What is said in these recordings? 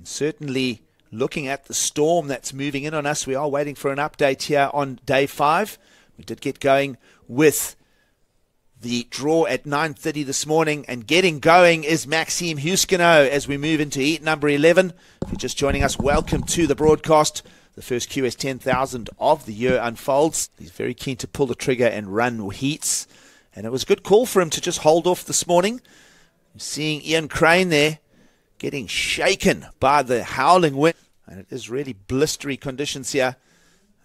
And certainly looking at the storm that's moving in on us, we are waiting for an update here on day 5. We did get going with the draw at 9:30 this morning, and getting going is Maxime Huscenot as we move into heat number 11. If you're just joining us, welcome to the broadcast. The first QS 10,000 of the year unfolds. He's very keen to pull the trigger and run heats, and it was a good call for him to just hold off this morning. I'm seeing Ian Crane there getting shaken by the howling wind, and it is really blistery conditions here.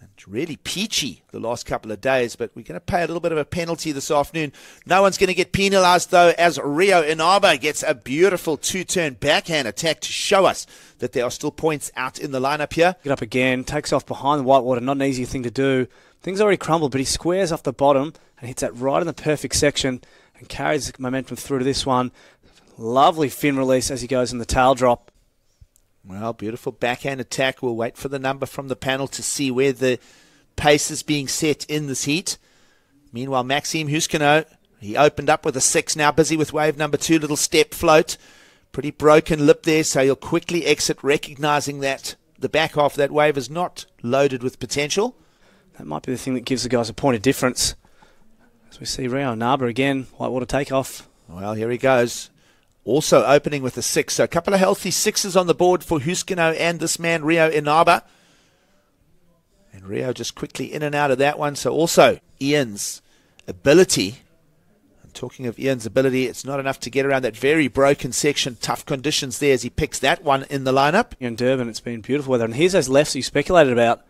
It's really peachy the last couple of days, but we're going to pay a little bit of a penalty this afternoon. No one's going to get penalised, though, as Rio Inaba gets a beautiful two-turn backhand attack to show us that there are still points out in the lineup here. Get up again, takes off behind the whitewater, not an easy thing to do. Things already crumbled, but he squares off the bottom and hits that right in the perfect section and carries momentum through to this one. Lovely fin release as he goes in the tail drop. Well, beautiful backhand attack. We'll wait for the number from the panel to see where the pace is being set in this heat. Meanwhile, Maxime Huscenot, he opened up with a 6, now busy with wave number 2, little step float. Pretty broken lip there, so he'll quickly exit, recognizing that the back half of that wave is not loaded with potential. That might be the thing that gives the guys a point of difference. As we see Rio Inaba again, whitewater takeoff. Well, here he goes. Also opening with a 6. So a couple of healthy 6s on the board for Huscenot and this man, Rio Inaba. And Rio just quickly in and out of that one. So also Ian's ability. And talking of Ian's ability, it's not enough to get around that very broken section. Tough conditions there as he picks that one in the lineup. In Durban, it's been beautiful weather. And here's those lefts you speculated about.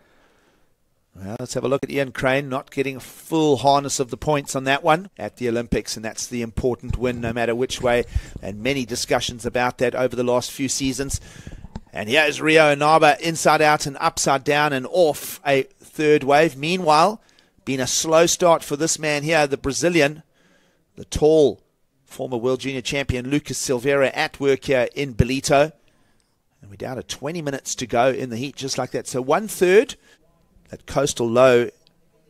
Well, let's have a look at Ian Crane, not getting a full harness of the points on that one at the Olympics, and that's the important win no matter which way, and many discussions about that over the last few seasons. And here's Rio Inaba, inside out and upside down and off a third wave. Meanwhile, been a slow start for this man here, the Brazilian, the tall former World Junior Champion Lucas Silveira at work here in Ballito. And we're down to 20 minutes to go in the heat just like that. So 1/3. That coastal low,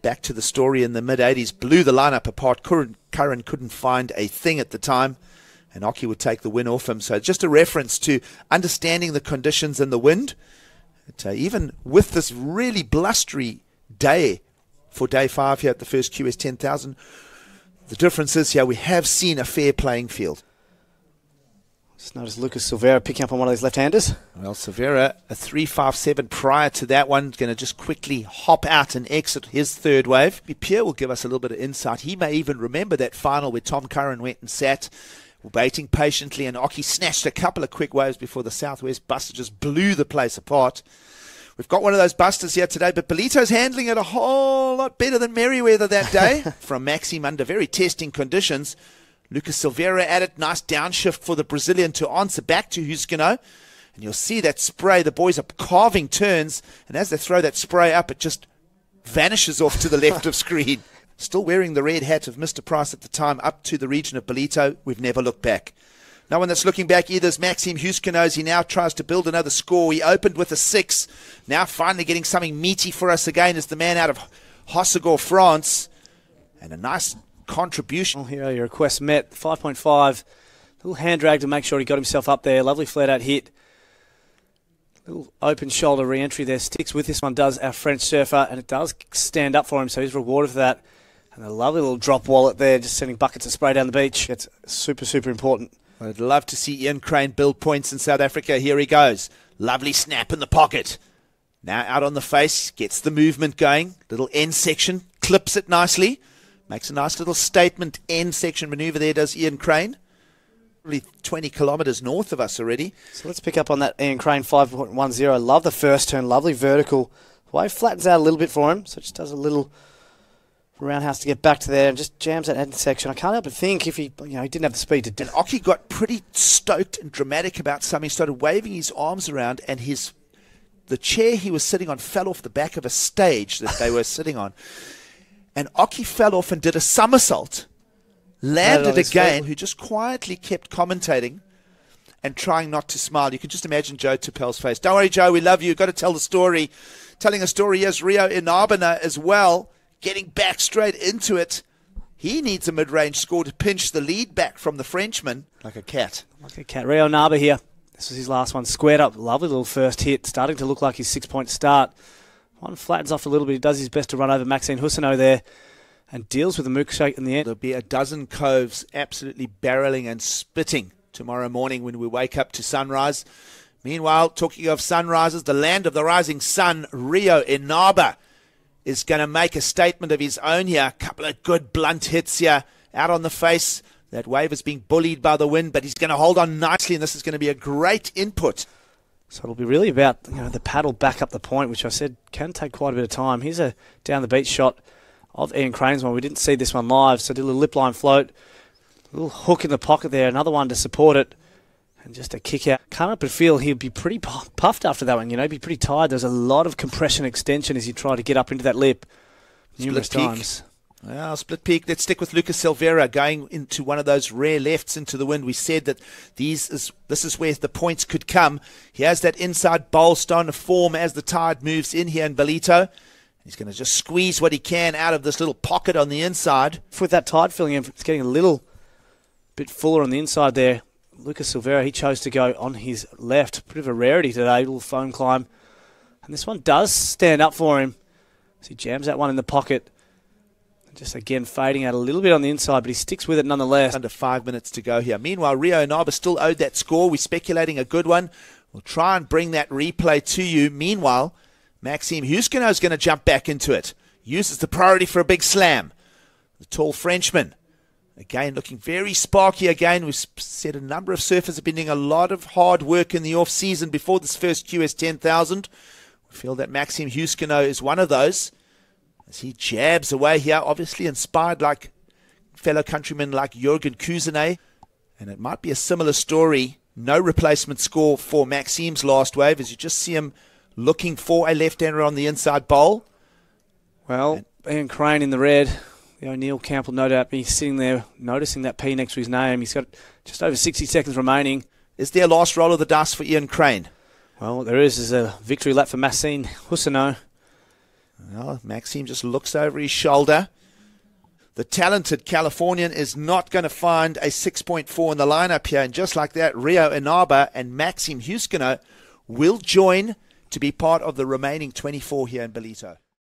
back to the story in the mid-80s, blew the lineup apart. Curran couldn't find a thing at the time, and Oki would take the win off him. So just a reference to understanding the conditions and the wind. But, even with this really blustery day for day 5 here at the first QS 10,000, the difference is here we have seen a fair playing field. Just noticed Lucas Silveira picking up on one of those left-handers. Well, Silveira, a 3.57 prior to that one, going to just quickly hop out and exit his third wave. Pierre will give us a little bit of insight. He may even remember that final where Tom Curran went and sat, waiting patiently, and Oki snatched a couple of quick waves before the Southwest Buster just blew the place apart. We've got one of those busters here today, but Ballito's handling it a whole lot better than Merriweather that day. From Maxime under very testing conditions. Lucas Silveira at it. Nice downshift for the Brazilian to answer back to Huscenot. And you'll see that spray. The boys are carving turns. And as they throw that spray up, it just vanishes off to the left of screen. Still wearing the red hat of Mr. Price at the time up to the region of Ballito. We've never looked back. No one that's looking back either is Maxime Huscenot as he now tries to build another score. He opened with a 6. Now finally getting something meaty for us again is the man out of Huscenot, France. And a nice contribution. Well, here your request met. 5.5. Little hand drag to make sure he got himself up there. Lovely flat out hit. Little open shoulder re-entry there. Sticks with this one, does our French surfer, and it does stand up for him, so he's rewarded for that. And a lovely little drop wallet there, just sending buckets of spray down the beach. It's super, super important. I'd love to see Ian Crane build points in South Africa. Here he goes. Lovely snap in the pocket. Now out on the face, gets the movement going. Little end section, clips it nicely. Makes a nice little statement end section maneuver there, does Ian Crane. Probably 20 kilometres north of us already. So let's pick up on that Ian Crane 5.10. Love the first turn, lovely vertical. Wave flattens out a little bit for him, so it just does a little roundhouse to get back to there and just jams that end section. I can't help but think if he didn't have the speed to do it. And Oki got pretty stoked and dramatic about something. He started waving his arms around, and the chair he was sitting on fell off the back of a stage that they were sitting on. And Oki fell off and did a somersault, landed again, who just quietly kept commentating and trying not to smile. You can just imagine Joe Tuppel's face. Don't worry, Joe, we love you. You've got to tell the story. Telling a story, yes, Rio Inaba as well, getting back straight into it. He needs a mid-range score to pinch the lead back from the Frenchman. Like a cat. Like a cat. Rio Inaba here. This was his last one. Squared up. Lovely little first hit. Starting to look like his 6-point start. One flattens off a little bit. He does his best to run over Maxine Huscenot there and deals with the milkshake in the end. There'll be a dozen coves absolutely barreling and spitting tomorrow morning when we wake up to sunrise. Meanwhile, talking of sunrises, the land of the rising sun, Rio Inaba, is going to make a statement of his own here. A couple of good blunt hits here out on the face. That wave is being bullied by the wind, but he's going to hold on nicely, and this is going to be a great input. So it'll be really about the paddle back up the point, which I said can take quite a bit of time. Here's a down the beach shot of Ian Crane's one. We didn't see this one live, so did a little lip line float. A little hook in the pocket there, another one to support it, and just a kick out. Can't help but feel he'd be pretty puffed after that one, he'd be pretty tired. There's a lot of compression extension as he tried to get up into that lip numerous times. Well, split peak. Let's stick with Lucas Silveira going into one of those rare lefts into the wind. We said that this is where the points could come. He has that inside bowl starting to form as the tide moves in here in Ballito. He's going to just squeeze what he can out of this little pocket on the inside. With that tide filling in, it's getting a little bit fuller on the inside there. Lucas Silveira, he chose to go on his left. Bit of a rarity today, little foam climb. And this one does stand up for him as he jams that one in the pocket. Just again fading out a little bit on the inside, but he sticks with it nonetheless. Under 5 minutes to go here. Meanwhile, Rio Inaba still owed that score. We're speculating a good one. We'll try and bring that replay to you. Meanwhile, Maxime Huscenot is going to jump back into it. Uses the priority for a big slam. The tall Frenchman, again, looking very sparky again. We've said a number of surfers have been doing a lot of hard work in the off-season before this first QS 10,000. We feel that Maxime Huscenot is one of those. As he jabs away here, obviously inspired like fellow countrymen like Jürgen Kuzenet. And it might be a similar story. No replacement score for Maxime's last wave, as you just see him looking for a left-hander on the inside bowl. Well, Ian Crane in the red. The O'Neill camp will no doubt be sitting there noticing that P next to his name. He's got just over 60 seconds remaining. Is there a last roll of the dice for Ian Crane? Well, what there is a victory lap for Maxime Huscenot. Well, Maxime just looks over his shoulder. The talented Californian is not going to find a 6.4 in the lineup here. And just like that, Rio Inaba and Maxime Huscenot will join to be part of the remaining 24 here in Ballito.